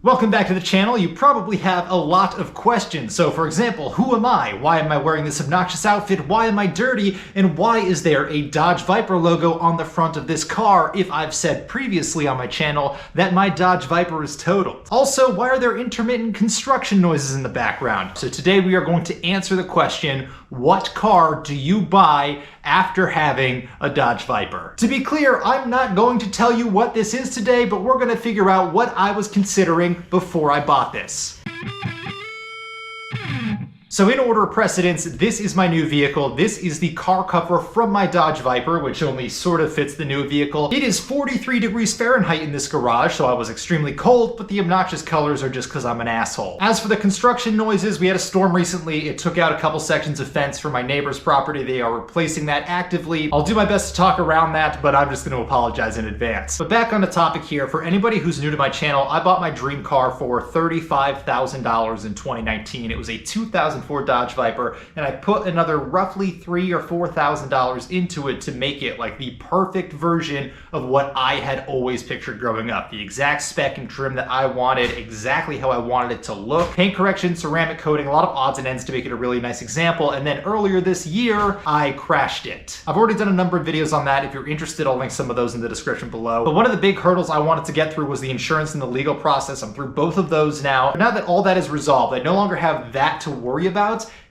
Welcome back to the channel. You probably have a lot of questions. So for example, who am I? Why am I wearing this obnoxious outfit? Why am I dirty? And why is there a Dodge Viper logo on the front of this car if I've said previously on my channel that my Dodge Viper is totaled? Also, why are there intermittent construction noises in the background? So today we are going to answer the question, what car do you buy after having a Dodge Viper? To be clear, I'm not going to tell you what this is today, but we're going to figure out what I was considering before I bought this. So in order of precedence, this is my new vehicle. This is the car cover from my Dodge Viper, which only sort of fits the new vehicle. It is 43 degrees Fahrenheit in this garage, so I was extremely cold, but the obnoxious colors are just because I'm an asshole. As for the construction noises, we had a storm recently. It took out a couple sections of fence from my neighbor's property. They are replacing that actively. I'll do my best to talk around that, but I'm just going to apologize in advance. But back on the topic here, for anybody who's new to my channel, I bought my dream car for $35,000 in 2019. It was a 2004 Dodge Viper, and I put another roughly $3,000 or $4,000 into it to make it like the perfect version of what I had always pictured growing up. The exact spec and trim that I wanted, exactly how I wanted it to look. Paint correction, ceramic coating, a lot of odds and ends to make it a really nice example. And then earlier this year, I crashed it. I've already done a number of videos on that. If you're interested, I'll link some of those in the description below. But one of the big hurdles I wanted to get through was the insurance and the legal process. I'm through both of those now. Now that all that is resolved, I no longer have that to worry about.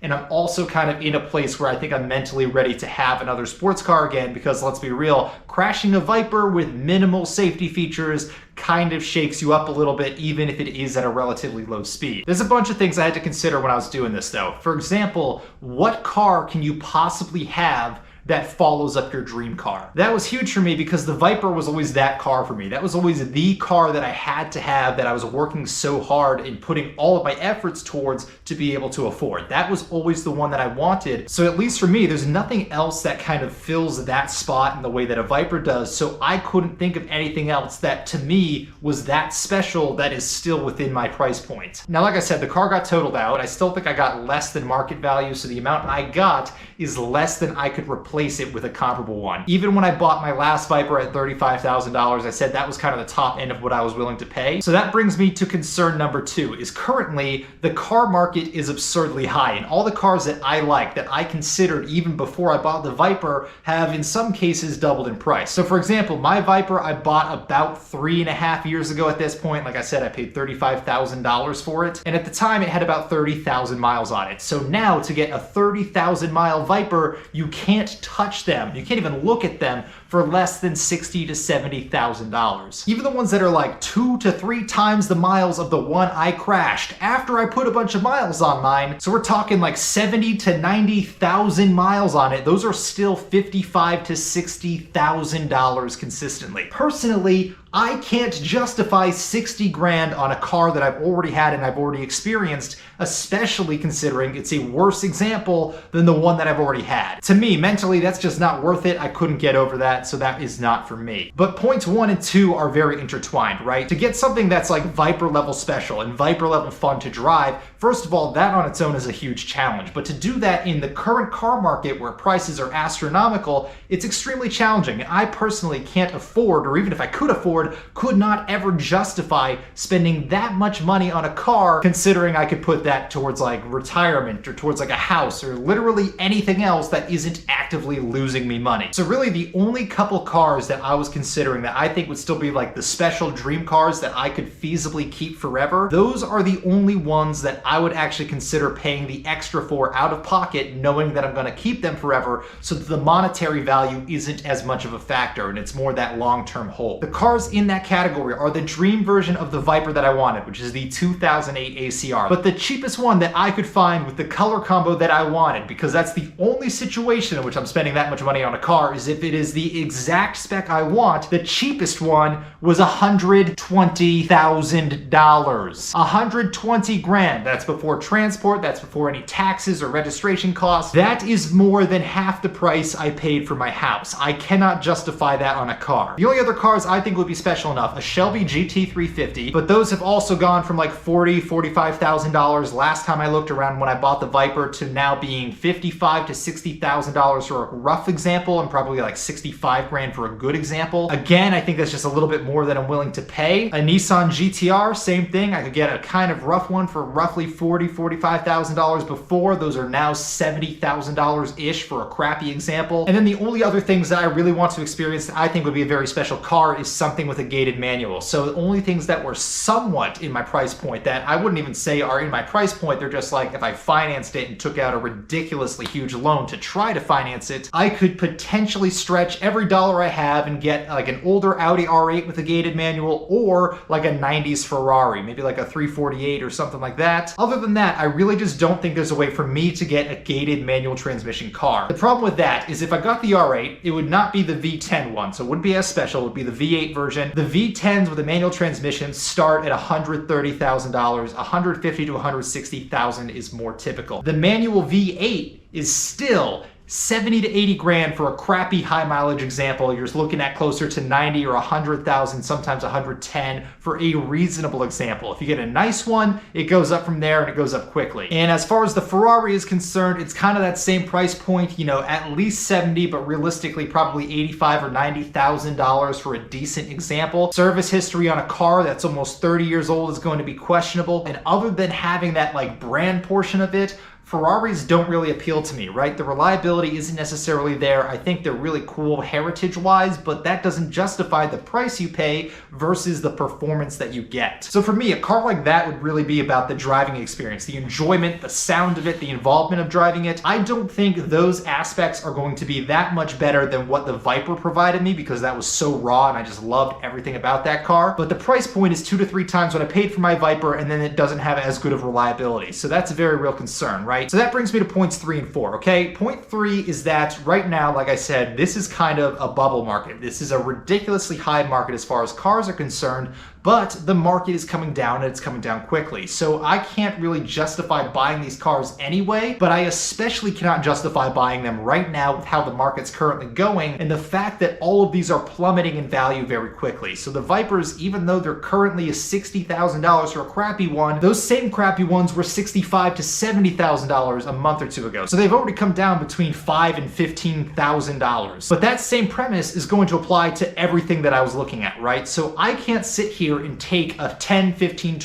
And I'm also kind of in a place where I think I'm mentally ready to have another sports car again, because let's be real, crashing a Viper with minimal safety features kind of shakes you up a little bit, even if it is at a relatively low speed. There's a bunch of things I had to consider when I was doing this though. For example, what car can you possibly have that follows up your dream car? That was huge for me because the Viper was always that car for me. That was always the car that I had to have, that I was working so hard and putting all of my efforts towards to be able to afford. That was always the one that I wanted. So at least for me, there's nothing else that kind of fills that spot in the way that a Viper does. So I couldn't think of anything else that to me was that special that is still within my price point. Now, like I said, the car got totaled out. I still think I got less than market value. So the amount I got is less than I could replace it with a comparable one. Even when I bought my last Viper at $35,000, I said that was kind of the top end of what I was willing to pay. So that brings me to concern number two, is currently the car market is absurdly high, and all the cars that I like, that I considered even before I bought the Viper, have in some cases doubled in price. So for example, my Viper I bought about 3.5 years ago at this point. Like I said, I paid $35,000 for it, and at the time it had about 30,000 miles on it. So now to get a 30,000 mile Viper, you can't touch them. You can't even look at them for less than $60,000 to $70,000. Even the ones that are like 2 to 3 times the miles of the one I crashed after I put a bunch of miles on mine. So we're talking like 70,000 to 90,000 miles on it. Those are still $55,000 to $60,000 consistently. Personally, I can't justify 60 grand on a car that I've already had and I've already experienced, especially considering it's a worse example than the one that I've already had. To me, mentally, that's just not worth it. I couldn't get over that, so that is not for me. But points 1 and 2 are very intertwined, right? To get something that's like Viper level special and Viper level fun to drive, first of all, that on its own is a huge challenge. But to do that in the current car market where prices are astronomical, it's extremely challenging. And I personally can't afford, or even if I could afford, could not ever justify spending that much money on a car, considering I could put that towards like retirement or towards like a house or literally anything else that isn't actively losing me money. So really the only couple cars that I was considering that I think would still be like the special dream cars that I could feasibly keep forever, those are the only ones that I would actually consider paying the extra for out of pocket, knowing that I'm going to keep them forever, so that the monetary value isn't as much of a factor and it's more that long-term hold. The cars in that category are the dream version of the Viper that I wanted, which is the 2008 ACR, but the cheapest one that I could find with the color combo that I wanted, because that's the only situation in which I'm spending that much money on a car, is if it is the exact spec I want. The cheapest one was $120,000. 120 grand. That's before transport, that's before any taxes or registration costs. That is more than half the price I paid for my house. I cannot justify that on a car. The only other cars I think would be special enough, a Shelby GT350, but those have also gone from like $40,000, $45,000 last time I looked around when I bought the Viper to now being $55,000 to $60,000 for a rough example, and probably like $65,000 65 grand for a good example. Again, I think that's just a little bit more than I'm willing to pay. A Nissan GTR, same thing. I could get a kind of rough one for roughly $45,000 before. Those are now $70,000-ish for a crappy example. And then the only other things that I really want to experience that I think would be a very special car is something with a gated manual. So the only things that were somewhat in my price point that I wouldn't even say are in my price point, they're just like if I financed it and took out a ridiculously huge loan to try to finance it, I could potentially stretch every dollar I have and get like an older Audi R8 with a gated manual or like a 90s Ferrari, maybe like a 348 or something like that. Other than that, I really just don't think there's a way for me to get a gated manual transmission car. The problem with that is if I got the R8, it would not be the V10 one, so it wouldn't be as special, it would be the V8 version. The V10s with a manual transmission start at $130,000, $150,000 to $160,000 is more typical. The manual V8 is still 70 to 80 grand for a crappy high mileage example. You're looking at closer to 90 or 100,000, sometimes 110 for a reasonable example. If you get a nice one, it goes up from there and it goes up quickly. And as far as the Ferrari is concerned, it's kind of that same price point, you know, at least 70, but realistically probably 85 or $90,000 for a decent example. Service history on a car that's almost 30 years old is going to be questionable. And other than having that like brand portion of it, Ferraris don't really appeal to me, right? The reliability isn't necessarily there. I think they're really cool heritage-wise, but that doesn't justify the price you pay versus the performance that you get. So for me, a car like that would really be about the driving experience, the enjoyment, the sound of it, the involvement of driving it. I don't think those aspects are going to be that much better than what the Viper provided me because that was so raw and I just loved everything about that car. But the price point is 2 to 3 times what I paid for my Viper, and then it doesn't have as good of reliability. So that's a very real concern, right? So that brings me to points 3 and 4, okay? Point 3 is that right now, like I said, this is kind of a bubble market. This is a ridiculously high market as far as cars are concerned, but the market is coming down and it's coming down quickly. So I can't really justify buying these cars anyway, but I especially cannot justify buying them right now with how the market's currently going and the fact that all of these are plummeting in value very quickly. So the Vipers, even though they're currently $60,000 for a crappy one, those same crappy ones were $65,000 to $70,000 a month or two ago. So they've already come down between $5,000 and $15,000. But that same premise is going to apply to everything that I was looking at, right? So I can't sit here and take a $10,000, $15,000,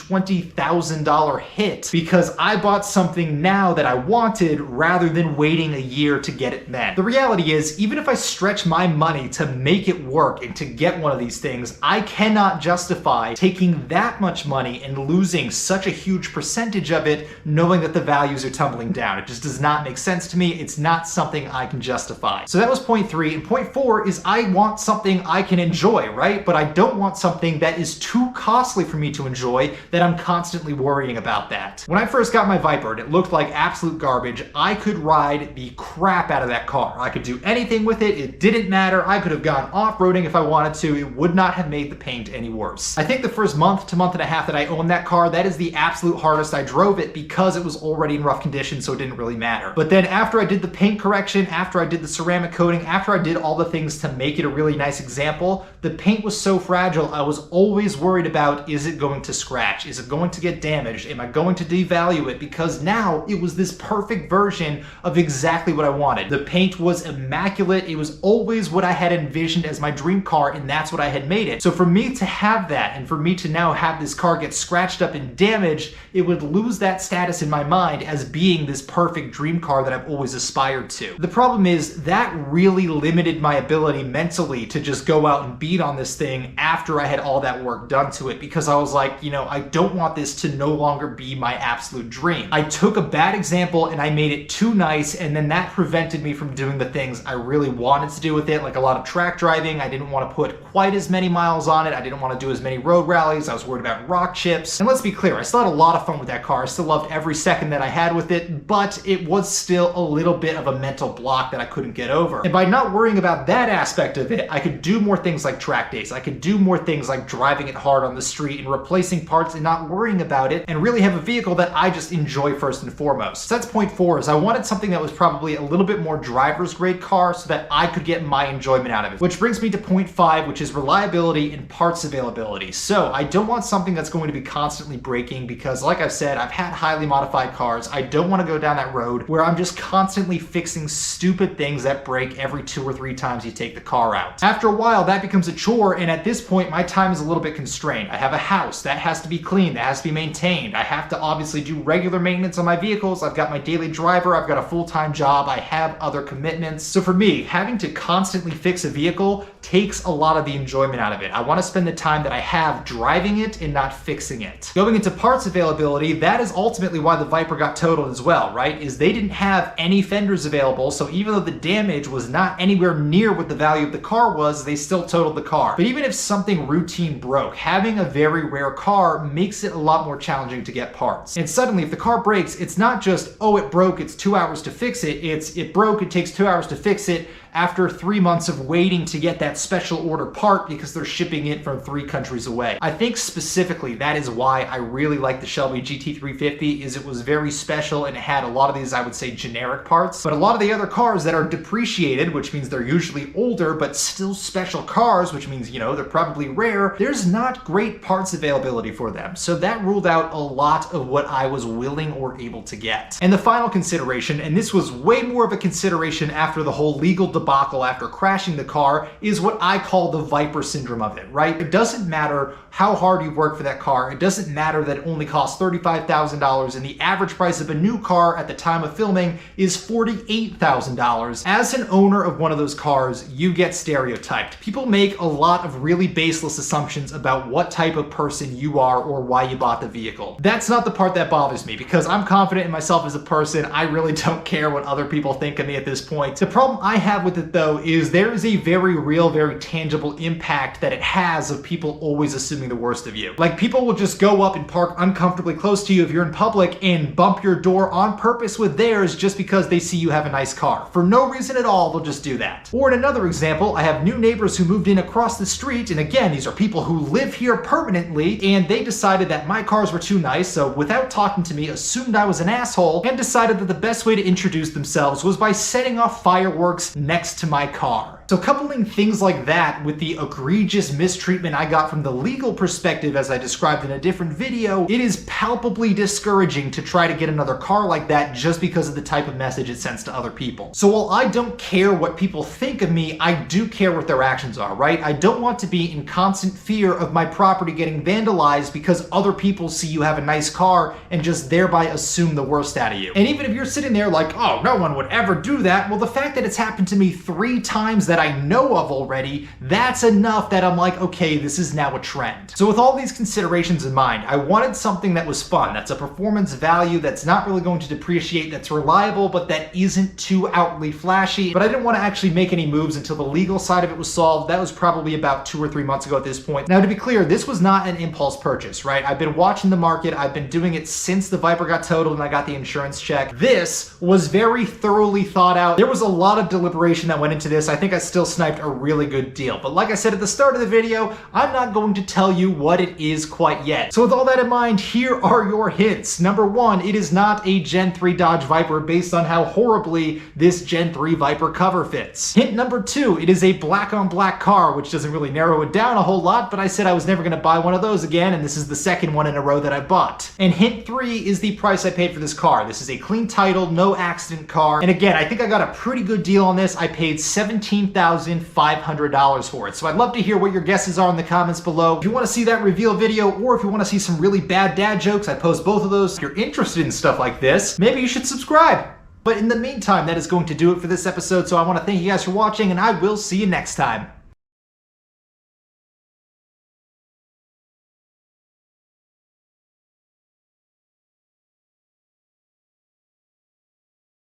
$20,000 hit because I bought something now that I wanted rather than waiting a year to get it then. The reality is, even if I stretch my money to make it work and to get one of these things, I cannot justify taking that much money and losing such a huge percentage of it knowing that the values are tumbling down. It just does not make sense to me. It's not something I can justify. So that was point 3. And point 4 is I want something I can enjoy, right? But I don't want something that is too costly for me to enjoy that I'm constantly worrying about that. When I first got my Viper and it looked like absolute garbage, I could ride the crap out of that car. I could do anything with it. It didn't matter. I could have gone off-roading if I wanted to. It would not have made the paint any worse. I think the first month to month and a half that I owned that car, that is the absolute hardest I drove it because it was already in rough condition, so it didn't really matter. But then after I did the paint correction, after I did the ceramic coating, after I did all the things to make it a really nice example, the paint was so fragile, I was always worried about, is it going to scratch? Is it going to get damaged? Am I going to devalue it? Because now it was this perfect version of exactly what I wanted. The paint was immaculate. It was always what I had envisioned as my dream car, and that's what I had made it. So for me to have that, and for me to now have this car get scratched up and damaged, it would lose that status in my mind as being this perfect dream car that I've always aspired to. The problem is that really limited my ability mentally to just go out and beat on this thing after I had all that work done to it, because I was like, you know, I don't want this to no longer be my absolute dream. I took a bad example and I made it too nice, and then that prevented me from doing the things I really wanted to do with it, like a lot of track driving. I didn't want to put quite as many miles on it. I didn't want to do as many road rallies. I was worried about rock chips. And let's be clear, I still had a lot of fun with that car. I still loved every second that I had with it, but it was still a little bit of a mental block that I couldn't get over. And by not worrying about that aspect of it, I could do more things like track days. I could do more things like driving it hard on the street and replacing parts and not worrying about it, and really have a vehicle that I just enjoy first and foremost. So that's point 4, is I wanted something that was probably a little bit more driver's grade car so that I could get my enjoyment out of it. Which brings me to point 5, which is reliability and parts availability. So I don't want something that's going to be constantly breaking because, like I've said, I've had highly modified cars. I don't want to go down that road where I'm just constantly fixing stupid things that break every 2 or 3 times you take the car out. After a while, that becomes a chore, and at this point, my time is a little bit constrained. I have a house that has to be cleaned, that has to be maintained. I have to obviously do regular maintenance on my vehicles. I've got my daily driver, I've got a full-time job, I have other commitments. So for me, having to constantly fix a vehicle takes a lot of the enjoyment out of it. I want to spend the time that I have driving it and not fixing it. Going into parts availability, that is ultimately why the Viper got totaled as well, right? Is they didn't have any fenders available, so even though the damage was not anywhere near what the value of the car was, they still totaled the car. But even if something routine broke, having a very rare car makes it a lot more challenging to get parts. And suddenly, if the car breaks, it's not just, oh, it broke, it's 2 hours to fix it. It's, it broke, it takes 2 hours to fix it, after 3 months of waiting to get that special order part because they're shipping it from 3 countries away. I think specifically that is why I really like the Shelby GT350, is it was very special and it had a lot of these, I would say, generic parts. But a lot of the other cars that are depreciated, which means they're usually older but still special cars, which means, you know, they're probably rare, there's not great parts availability for them. So that ruled out a lot of what I was willing or able to get. And the final consideration, and this was way more of a consideration after the whole legal debacle after crashing the car, is what I call the Viper syndrome of it, right? It doesn't matter how hard you work for that car. It doesn't matter that it only costs $35,000 and the average price of a new car at the time of filming is $48,000. As an owner of one of those cars, you get stereotyped. People make a lot of really baseless assumptions about what type of person you are or why you bought the vehicle. That's not the part that bothers me because I'm confident in myself as a person. I really don't care what other people think of me at this point. The problem I have with it though is there is a very real, very tangible impact that it has of people always assuming the worst of you. Like, people will just go up and park uncomfortably close to you if you're in public and bump your door on purpose with theirs just because they see you have a nice car. For no reason at all, they'll just do that. Or in another example, I have new neighbors who moved in across the street, and again, these are people who live here permanently, and they decided that my cars were too nice, so without talking to me, assumed I was an asshole, and decided that the best way to introduce themselves was by setting off fireworks next to my car. So coupling things like that with the egregious mistreatment I got from the legal perspective, as I described in a different video, it is palpably discouraging to try to get another car like that just because of the type of message it sends to other people. So while I don't care what people think of me, I do care what their actions are, right? I don't want to be in constant fear of my property getting vandalized because other people see you have a nice car and just thereby assume the worst out of you. And even if you're sitting there like, oh, no one would ever do that, well, the fact that it's happened to me 3 times that I know of already, that's enough that I'm like, okay, this is now a trend. So with all these considerations in mind, I wanted something that was fun, that's a performance value, that's not really going to depreciate, that's reliable, but that isn't too outwardly flashy. But I didn't want to actually make any moves until the legal side of it was solved. That was probably about 2 or 3 months ago at this point. Now, to be clear, this was not an impulse purchase, right? I've been watching the market. I've been doing it since the Viper got totaled and I got the insurance check. This was very thoroughly thought out. There was a lot of deliberation that went into this. I think I still sniped a really good deal. But like I said at the start of the video, I'm not going to tell you what it is quite yet. So with all that in mind, here are your hints. Number 1, it is not a Gen 3 Dodge Viper based on how horribly this Gen 3 Viper cover fits. Hint number 2, it is a black on black car, which doesn't really narrow it down a whole lot, but I said I was never going to buy one of those again, and this is the second one in a row that I bought. And hint 3 is the price I paid for this car. This is a clean title, no accident car. And again, I think I got a pretty good deal on this. I paid $17,500 for it. So I'd love to hear what your guesses are in the comments below. If you want to see that reveal video, or if you want to see some really bad dad jokes, I post both of those. If you're interested in stuff like this, maybe you should subscribe. But in the meantime, that is going to do it for this episode. So I want to thank you guys for watching, and I will see you next time.